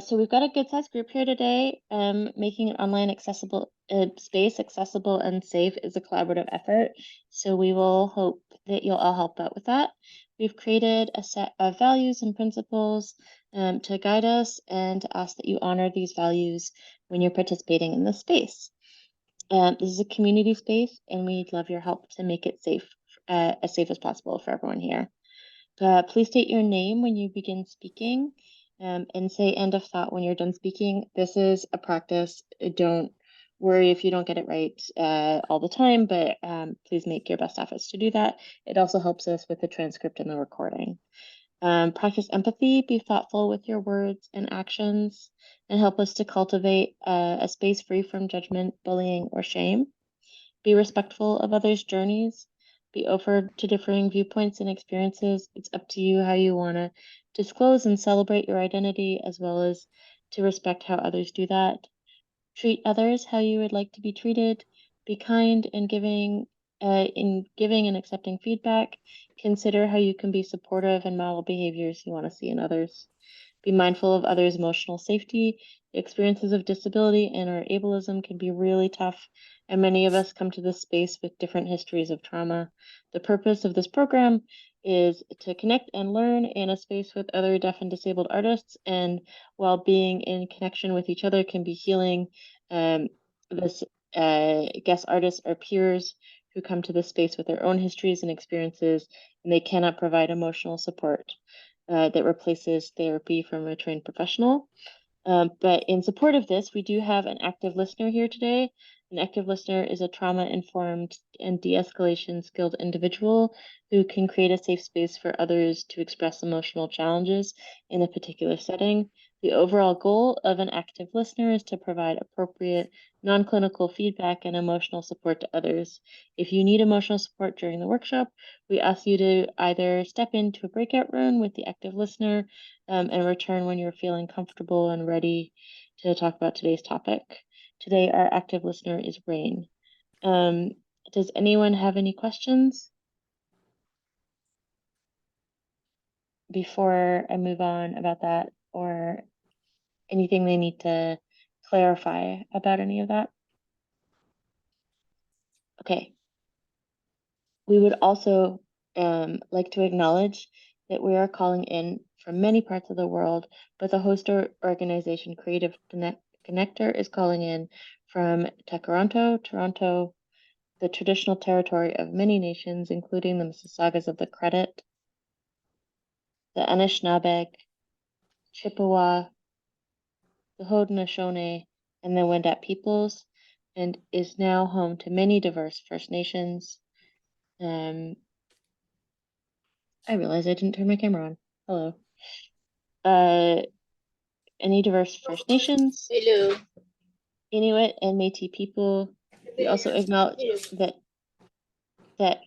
So we've got a good sized group here today. Making an online accessible space accessible and safe is a collaborative effort. So we will hope that you'll all help out with that. We've created a set of values and principles to guide us and to ask that you honor these values when you're participating in this space. This is a community space, and we'd love your help to make it safe, as safe as possible for everyone here. Please state your name when you begin speaking, and say end of thought when you're done speaking. This is a practice. Don't worry if you don't get it right all the time, but please make your best efforts to do that. It also helps us with the transcript and the recording. Practice empathy, be thoughtful with your words and actions, and help us to cultivate a space free from judgment, bullying, or shame. Be respectful of others' journeys. Be open to differing viewpoints and experiences. It's up to you how you want to disclose and celebrate your identity, as well as to respect how others do that. Treat others how you would like to be treated. Be kind and in giving and accepting feedback. Consider how you can be supportive and model behaviors you want to see in others. Be mindful of others' emotional safety. Experiences of disability and or ableism can be really tough, and many of us come to this space with different histories of trauma. The purpose of this program is to connect and learn in a space with other deaf and disabled artists, and while being in connection with each other can be healing, this guest artists are peers who come to this space with their own histories and experiences, and they cannot provide emotional support that replaces therapy from a trained professional. But in support of this, we do have an active listener here today. An active listener is a trauma-informed and de-escalation skilled individual who can create a safe space for others to express emotional challenges in a particular setting. The overall goal of an active listener is to provide appropriate non-clinical feedback and emotional support to others. If you need emotional support during the workshop, we ask you to either step into a breakout room with the active listener and return when you're feeling comfortable and ready to talk about today's topic. Today, our active listener is Rain. Does anyone have any questions before I move on about that, or anything they need to clarify about any of that? Okay. We would also like to acknowledge that we are calling in from many parts of the world, but the host organization Creative Connector is calling in from Toronto, the traditional territory of many nations, including the Mississaugas of the Credit, the Anishinaabe, Chippewa, the Haudenosaunee, and the Wendat peoples, and is now home to many diverse First Nations. I realized I didn't turn my camera on. Hello. Any diverse First Nations, Hello. Inuit, and Métis people. We also acknowledge that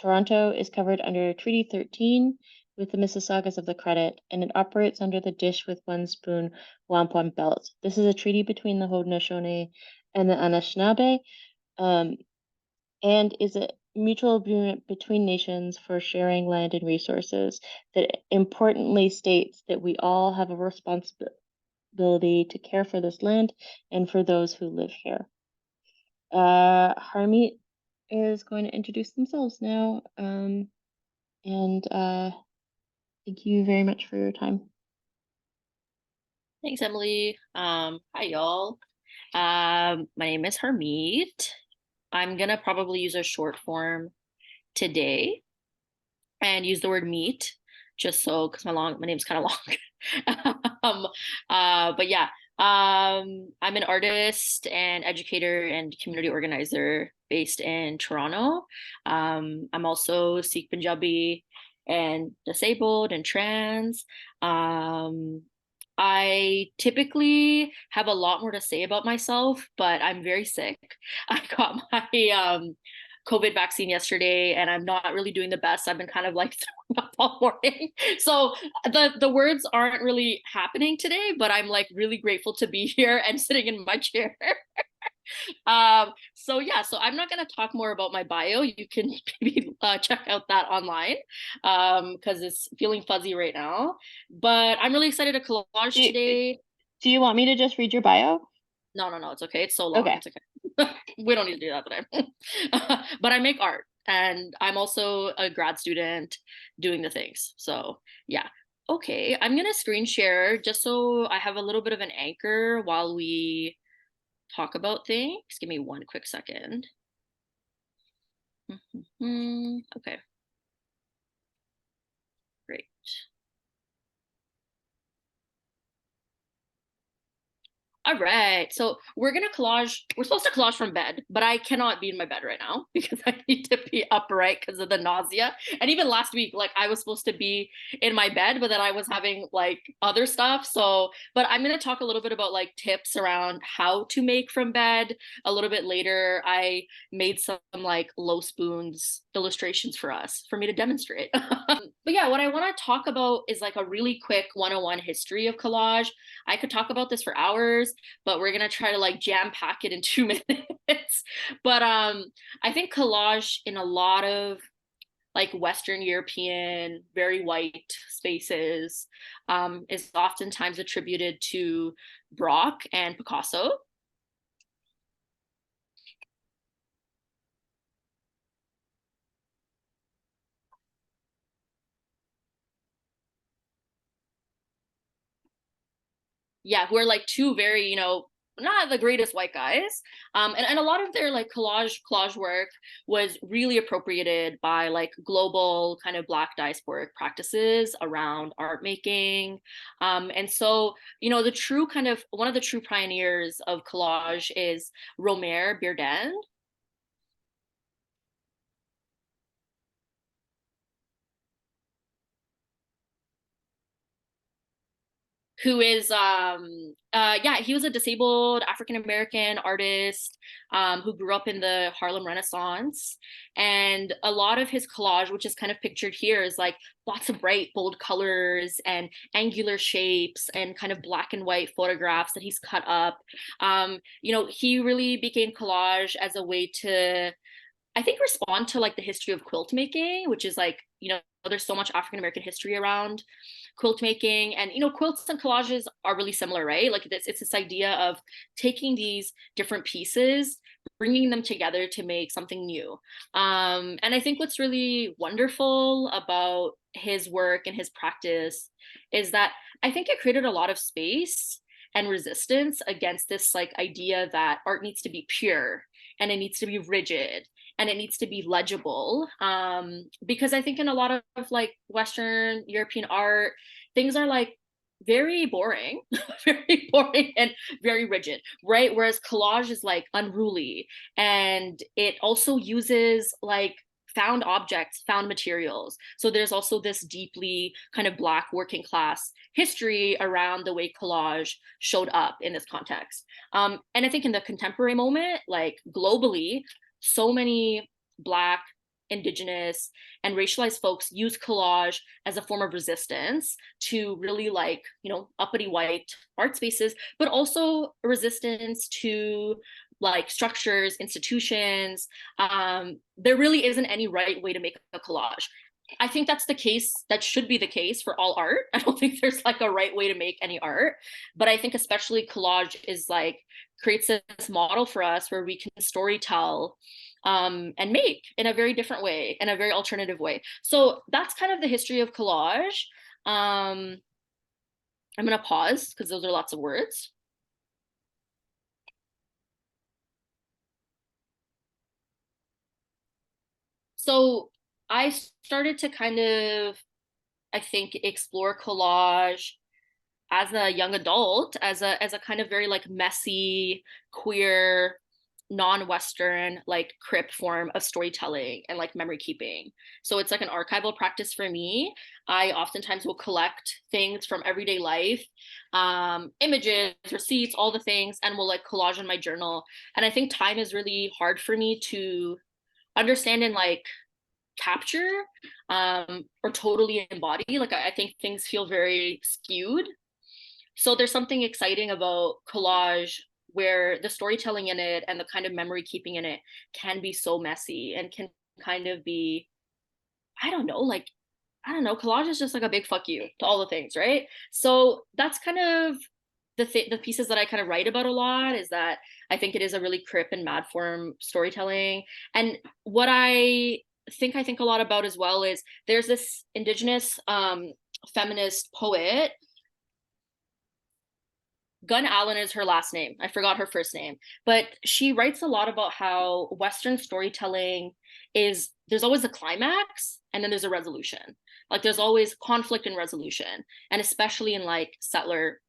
Toronto is covered under Treaty 13 with the Mississaugas of the Credit, and it operates under the Dish with One Spoon Wampum Belt. This is a treaty between the Haudenosaunee and the Anishinaabe, and is a mutual agreement between nations for sharing land and resources that importantly states that we all have a responsibility to care for this land and for those who live here. Harmeet is going to introduce themselves now, and thank you very much for your time. Thanks, Emily. Hi, y'all. My name is Harmeet. I'm gonna probably use a short form today and use the word meet just so because my name's kind of long. But yeah, I'm an artist and educator and community organizer based in Toronto. I'm also Sikh Punjabi and disabled and trans. I typically have a lot more to say about myself, but I'm very sick. I got my COVID vaccine yesterday, and I'm not really doing the best. I've been kind of like throwing up all morning. So the words aren't really happening today, but I'm like really grateful to be here and sitting in my chair. So I'm not going to talk more about my bio. You can maybe check out that online because it's feeling fuzzy right now. But I'm really excited to collage today. Do you want me to just read your bio? No, it's okay. It's so long. Okay. It's okay. We don't need to do that today. But I make art and I'm also a grad student doing the things. So, yeah. Okay, I'm gonna screen share just so I have a little bit of an anchor while we talk about things. Give me one quick second. Okay, great. All right. So we're gonna collage. We're supposed to collage from bed, but I cannot be in my bed right now because I need to be upright because of the nausea. And even last week, like I was supposed to be in my bed, but then I was having like other stuff. So, but I'm gonna talk a little bit about like tips around how to make from bed. A little bit later, I made some like low spoons illustrations for me to demonstrate. But yeah, what I want to talk about is like a really quick 101 history of collage. I could talk about this for hours, but we're gonna try to like jam pack it in 2 minutes. But I think collage in a lot of like Western European, very white spaces is oftentimes attributed to Braque and Picasso. Yeah, who are like two very, not the greatest white guys. And a lot of their like collage work was really appropriated by like global kind of Black diasporic practices around art making. And so, the true kind of one of the true pioneers of collage is Romer Bearden, who is yeah, he was a disabled African American artist who grew up in the Harlem Renaissance, and a lot of his collage, which is kind of pictured here, is like lots of bright bold colors and angular shapes and kind of black and white photographs that he's cut up. He really began collage as a way to, I think, respond to like the history of quilt making, which is like, there's so much African American history around quilt making. And, quilts and collages are really similar, right? Like it's this idea of taking these different pieces, bringing them together to make something new. And I think what's really wonderful about his work and his practice is that I think it created a lot of space and resistance against this like idea that art needs to be pure and it needs to be rigid and it needs to be legible, because I think in a lot of like Western European art, things are like very boring, very boring and very rigid, right? Whereas collage is like unruly, and it also uses like found objects, found materials. So there's also this deeply kind of Black working class history around the way collage showed up in this context. And I think in the contemporary moment, like globally, so many Black, Indigenous, and racialized folks use collage as a form of resistance to really like, uppity white art spaces, but also resistance to like structures, institutions. There really isn't any right way to make a collage. I think that's the case. That should be the case for all art. I don't think there's like a right way to make any art, but I think especially collage is like creates this model for us where we can story tell and make in a very different way, in a very alternative way. So that's kind of the history of collage. I'm going to pause because those are lots of words. So I started to kind of, I think, explore collage as a young adult, as a kind of very like messy, queer, non-Western like crip form of storytelling and like memory keeping. So it's like an archival practice for me. I oftentimes will collect things from everyday life, images, receipts, all the things, and will like collage in my journal. And I think time is really hard for me to understand and like capture or totally embody. Like I think things feel very skewed, so there's something exciting about collage where the storytelling in it and the kind of memory keeping in it can be so messy and can kind of be, I don't know, like, I don't know, collage is just like a big fuck you to all the things, right? So that's kind of the pieces that I kind of write about a lot is that I think it is a really crip and mad form storytelling. And what I think a lot about as well is there's this indigenous feminist poet. Gun Allen is her last name. I forgot her first name, but she writes a lot about how Western storytelling is there's always a climax and then there's a resolution. Like there's always conflict and resolution, and especially in like settler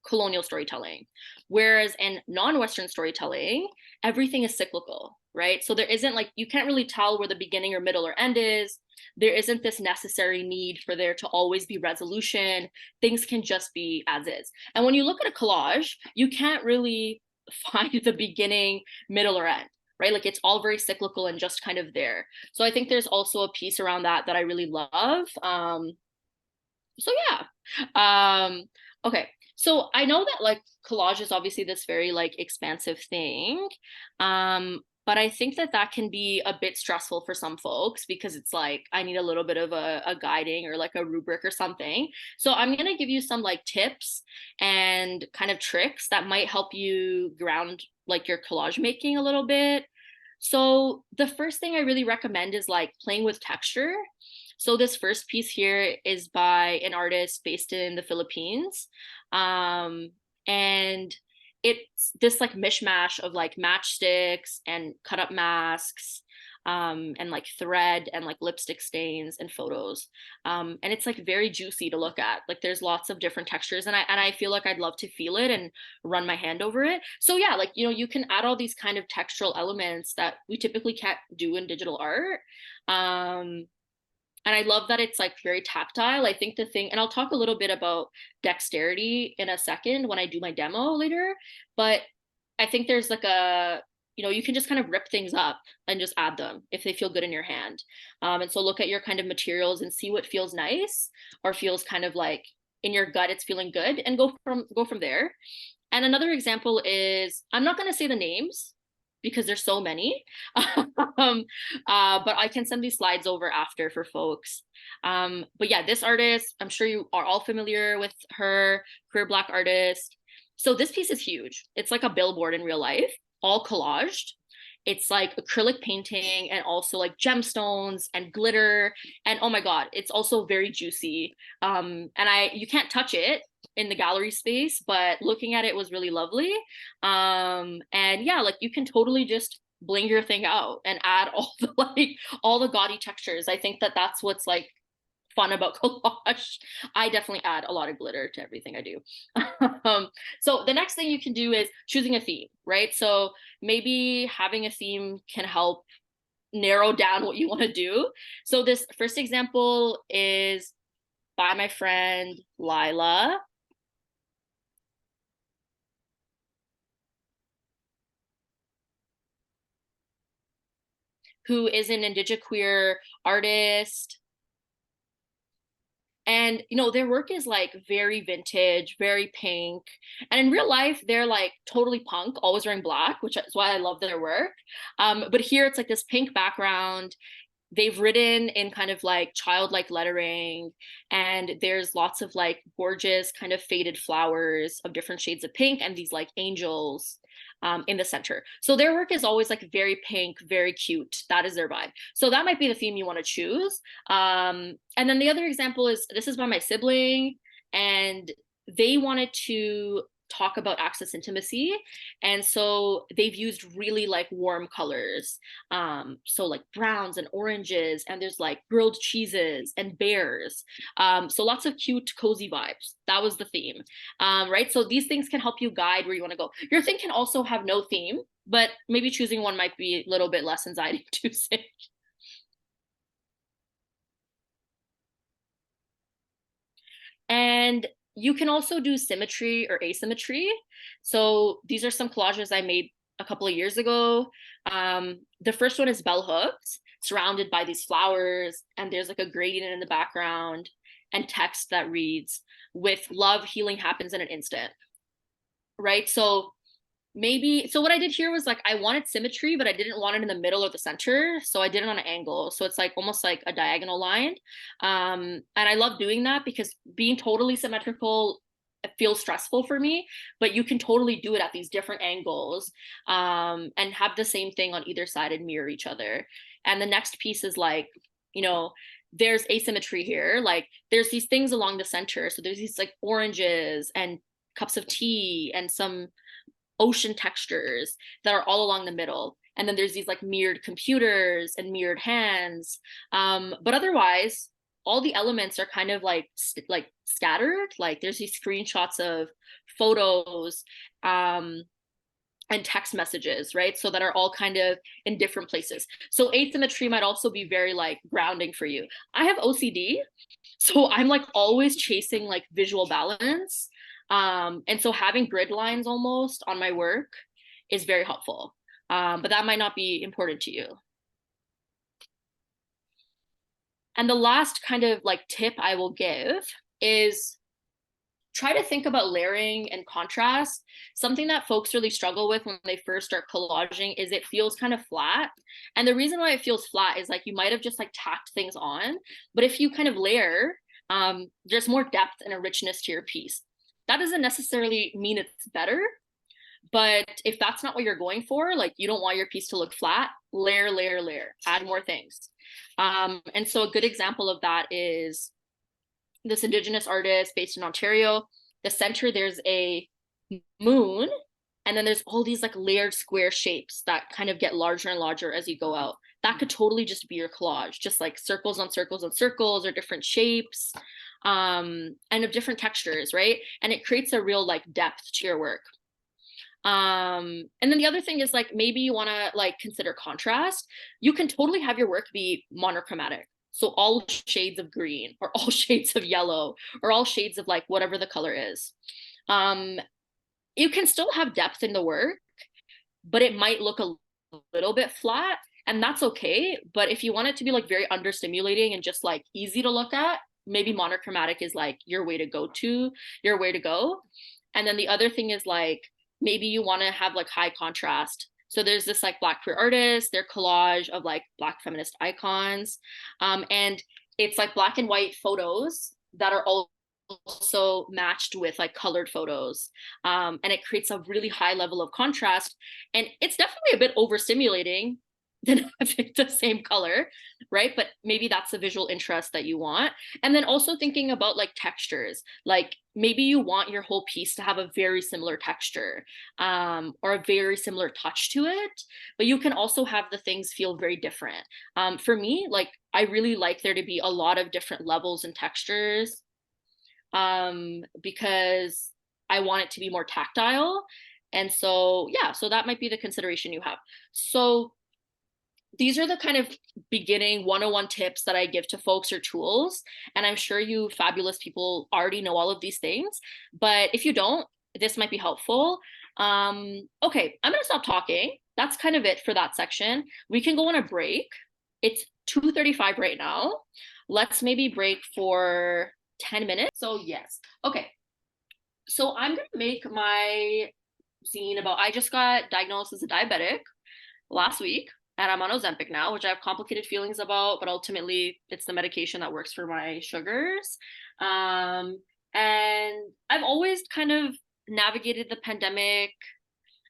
colonial storytelling. Whereas in non-Western storytelling, everything is cyclical, right? So there isn't like, you can't really tell where the beginning or middle or end is. There isn't this necessary need for there to always be resolution. Things can just be as is. And when you look at a collage, you can't really find the beginning, middle, or end, right? Like it's all very cyclical and just kind of there. So I think there's also a piece around that that I really love. So yeah. Okay. So I know that like collage is obviously this very like expansive thing. But I think that that can be a bit stressful for some folks because it's like I need a little bit of a guiding or like a rubric or something. So I'm gonna give you some like tips and kind of tricks that might help you ground like your collage making a little bit. So the first thing I really recommend is like playing with texture. So this first piece here is by an artist based in the Philippines. And it's this like mishmash of like matchsticks and cut up masks, and like thread and like lipstick stains and photos. And it's like very juicy to look at. Like there's lots of different textures, and I feel like I'd love to feel it and run my hand over it. So yeah, like you know, you can add all these kind of textural elements that we typically can't do in digital art. Um, and I love that it's like very tactile. I think the thing, and I'll talk a little bit about dexterity in a second when I do my demo later, but I think there's like a, you know, you can just kind of rip things up and just add them if they feel good in your hand. And so look at your kind of materials and see what feels nice or feels kind of like in your gut, it's feeling good, and go from there. And another example is I'm not going to say the names because there's so many, but I can send these slides over after for folks. But yeah, this artist, I'm sure you are all familiar with her, queer Black artist. So this piece is huge. It's like a billboard in real life, all collaged. It's like acrylic painting and also like gemstones and glitter. And oh my God, it's also very juicy. And you can't touch it in the gallery space, but looking at it was really lovely. And yeah, like you can totally just bling your thing out and add all the like all the gaudy textures. I think that that's what's like fun about collage. I definitely add a lot of glitter to everything I do. So the next thing you can do is choosing a theme, right? So maybe having a theme can help narrow down what you want to do. So this first example is by my friend Lila, who is an indigenous queer artist. And you know, their work is like very vintage, very pink. And in real life, they're like totally punk, always wearing black, which is why I love their work. But here it's like this pink background. They've written in kind of like childlike lettering, and there's lots of like gorgeous kind of faded flowers of different shades of pink and these like angels in the center. So their work is always like very pink, very cute. That is their vibe. So that might be the theme you want to choose. And then the other example is this is by my sibling, and they wanted to talk about access intimacy, and so they've used really like warm colors, so like browns and oranges, and there's like grilled cheeses and bears, so lots of cute cozy vibes. That was the theme, right? So these things can help you guide where you want to go. Your thing can also have no theme, but maybe choosing one might be a little bit less anxiety inducing. And you can also do symmetry or asymmetry. So these are some collages I made a couple of years ago. The first one is bell hooks, surrounded by these flowers, and there's like a gradient in the background and text that reads, "With love, healing happens in an instant." Right? So maybe, so what I did here was like I wanted symmetry, but I didn't want it in the middle or the center. So I did it on an angle. So it's like almost like a diagonal line. And I love doing that because being totally symmetrical feels stressful for me, but you can totally do it at these different angles, and have the same thing on either side and mirror each other. And the next piece is like, you know, there's asymmetry here. Like there's these things along the center. So there's these like oranges and cups of tea and some ocean textures that are all along the middle. And then there's these like mirrored computers and mirrored hands. But otherwise, all the elements are kind of like like scattered. Like there's these screenshots of photos, and text messages, right? So that are all kind of in different places. So asymmetry might also be very like grounding for you. I have OCD, so I'm like always chasing like visual balance. And so having grid lines almost on my work is very helpful. But that might not be important to you. And the last kind of like tip I will give is try to think about layering and contrast. Something that folks really struggle with when they first start collaging is it feels kind of flat. And the reason why it feels flat is like you might have just like tacked things on, but if you kind of layer, there's more depth and a richness to your piece. That doesn't necessarily mean it's better, but if that's not what you're going for, like you don't want your piece to look flat, layer, layer, layer, add more things. And so a good example of that is this Indigenous artist based in Ontario. The center, there's a moon, and then there's all these like layered square shapes that kind of get larger and larger as you go out. That could totally just be your collage, just like circles on circles on circles or different shapes, and of different textures, right? And it creates a real like depth to your work. And then the other thing is like maybe you want to like consider contrast. You can totally have your work be monochromatic, so all shades of green or all shades of yellow or all shades of like whatever the color is. You can still have depth in the work, but it might look a little bit flat, and that's okay. But if you want it to be like very understimulating and just like easy to look at, maybe monochromatic is like your way to go. And then the other thing is like maybe you want to have like high contrast. So there's this like Black queer artist, their collage of like Black feminist icons, and it's like black and white photos that are also matched with like colored photos, and it creates a really high level of contrast, and it's definitely a bit overstimulating than having the same color, right? But maybe that's the visual interest that you want. And then also thinking about like textures, like maybe you want your whole piece to have a very similar texture, or a very similar touch to it, but you can also have the things feel very different. For me, like I really like there to be a lot of different levels and textures, because I want it to be more tactile. And so, yeah, so that might be the consideration you have. So these are the kind of beginning 101 tips that I give to folks, or tools. And I'm sure you fabulous people already know all of these things. But if you don't, this might be helpful. Okay, I'm going to stop talking. That's kind of it for that section. We can go on a break. It's 2:35 right now. Let's maybe break for 10 minutes. So, yes. Okay. So, I'm going to make my zine about, I just got diagnosed as a diabetic last week, and I'm on Ozempic now, which I have complicated feelings about, but ultimately it's the medication that works for my sugars. And I've always kind of navigated the pandemic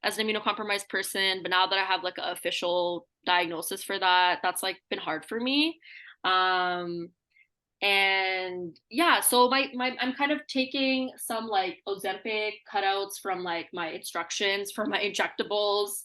as an immunocompromised person, but now that I have like an official diagnosis for that, that's like been hard for me. And yeah, so my I'm kind of taking some like Ozempic cutouts from like my instructions for my injectables,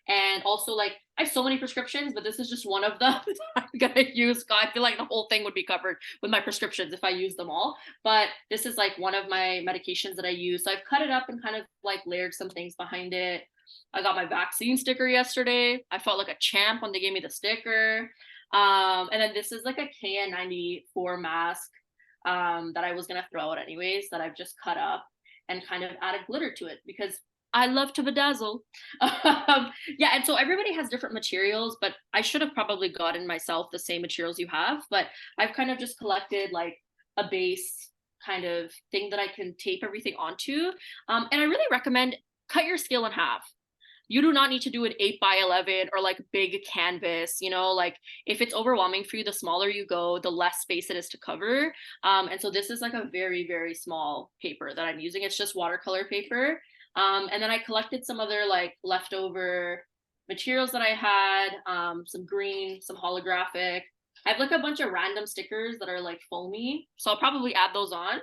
and also like I have so many prescriptions, but this is just one of them that I'm gonna use. God, I feel like the whole thing would be covered with my prescriptions if I use them all, but this is like one of my medications that I use. So I've cut it up and kind of like layered some things behind it. I got my vaccine sticker yesterday. I felt like a champ when they gave me the sticker. And then this is like a KN94 mask, that I was gonna throw out anyways, that I've just cut up and kind of added glitter to it because I love to bedazzle. Yeah, and so everybody has different materials, but I should have probably gotten myself the same materials you have, but I've kind of just collected like a base kind of thing that I can tape everything onto. And I really recommend cut your scale in half. you do not need to do an 8 by 11 or like big canvas, like if it's overwhelming for you, the smaller you go, the less space it is to cover. And so this is like a very, very small paper that I'm using. It's just watercolor paper. And then I collected some other like leftover materials that I had, some green, some holographic. I have like a bunch of random stickers that are like foamy. So I'll probably add those on.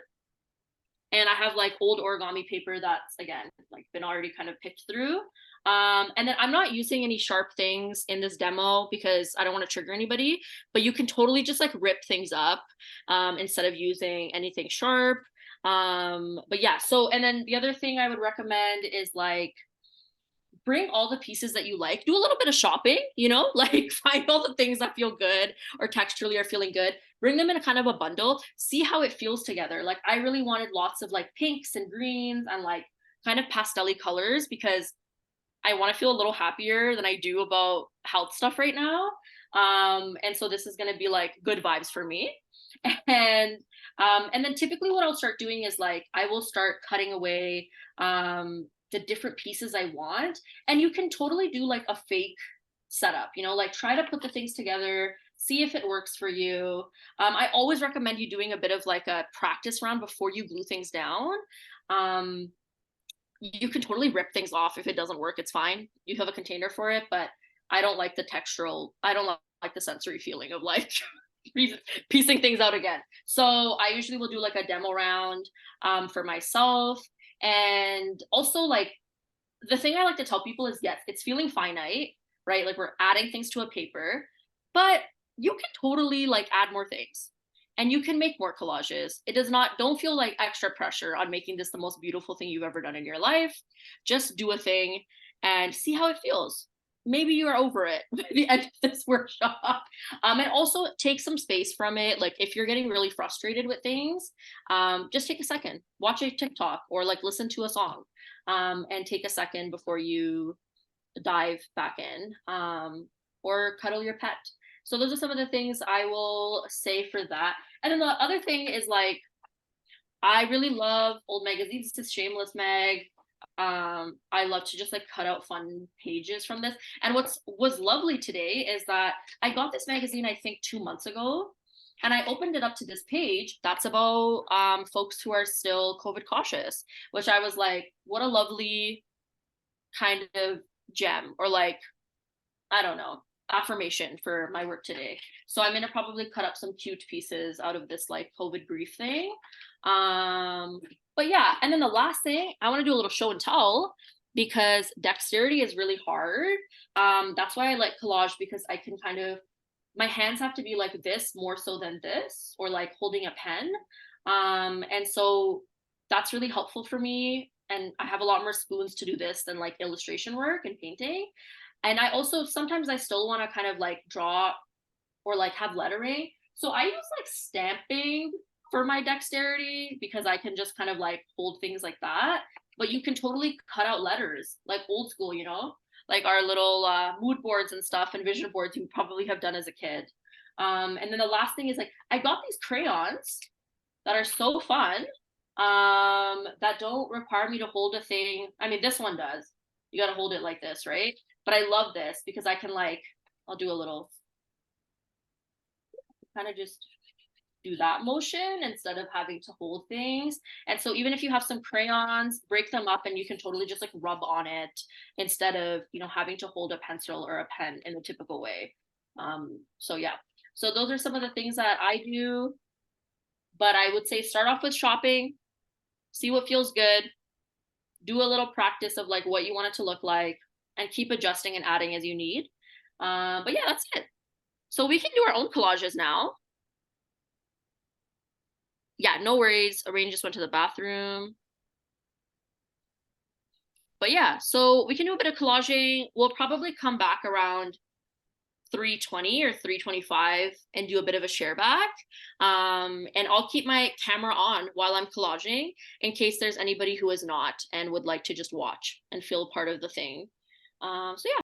And I have like old origami paper that's again like been already kind of picked through. And then I'm not using any sharp things in this demo because I don't want to trigger anybody, but you can totally just like rip things up instead of using anything sharp. But yeah, so and then the other thing I would recommend is like bring all the pieces that you like, do a little bit of shopping, like find all the things that feel good or texturally are feeling good, bring them in a kind of a bundle, see how it feels together. Like I really wanted lots of like pinks and greens and like kind of pastel-y colors because I want to feel a little happier than I do about health stuff right now. And so this is going to be like good vibes for me. And and then typically what I'll start doing is like I will start cutting away the different pieces I want. And you can totally do like a fake setup, like try to put the things together, see if it works for you. I always recommend you doing a bit of like a practice round before you glue things down. Um, you can totally rip things off if it doesn't work, it's fine. You have a container for it, but I don't like the textural, I don't like the sensory feeling of like piecing things out again. So I usually will do like a demo round for myself. And also like the thing I like to tell people is yes, it's feeling finite, right? Like we're adding things to a paper, but you can totally like add more things and you can make more collages. It does not, don't feel like extra pressure on making this the most beautiful thing you've ever done in your life. Just do a thing and see how it feels. Maybe you are over it by the end of this workshop. And also take some space from it. Like if you're getting really frustrated with things, just take a second, watch a TikTok or like listen to a song, and take a second before you dive back in, or cuddle your pet. So those are some of the things I will say for that. And then the other thing is like, I really love old magazines. This is Shameless Mag. I love to just like cut out fun pages from this. And what's was lovely today is that I got this magazine, I think 2 months ago, and I opened it up to this page that's about folks who are still COVID cautious, which I was like, what a lovely kind of gem or like, I don't know, affirmation for my work today. So I'm gonna probably cut up some cute pieces out of this like COVID grief thing. But yeah, and then the last thing, I want to do a little show and tell because dexterity is really hard. That's why I like collage because I can kind of, my hands have to be like this more so than this, or like holding a pen. And so that's really helpful for me. And I have a lot more spoons to do this than like illustration work and painting. And I also sometimes I still want to kind of like draw or like have lettering. So I use like stamping for my dexterity because I can just kind of like hold things like that. But you can totally cut out letters like old school, like our little mood boards and stuff and vision boards you probably have done as a kid. And then the last thing is like I got these crayons that are so fun, that don't require me to hold a thing. I mean, this one does. You got to hold it like this, right? But I love this because I can like, I'll do a little kind of just do that motion instead of having to hold things. And so even if you have some crayons, break them up and you can totally just like rub on it instead of, having to hold a pencil or a pen in the typical way. So yeah. So those are some of the things that I do. But I would say start off with shopping, see what feels good, do a little practice of like what you want it to look like, and keep adjusting and adding as you need. But yeah, that's it. So we can do our own collages now. Yeah, no worries. Arrange just went to the bathroom. But yeah, so we can do a bit of collaging. We'll probably come back around 3:20 or 3:25 and do a bit of a share back. And I'll keep my camera on while I'm collaging in case there's anybody who is not and would like to just watch and feel part of the thing. So yeah.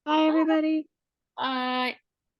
Bye, everybody. Bye.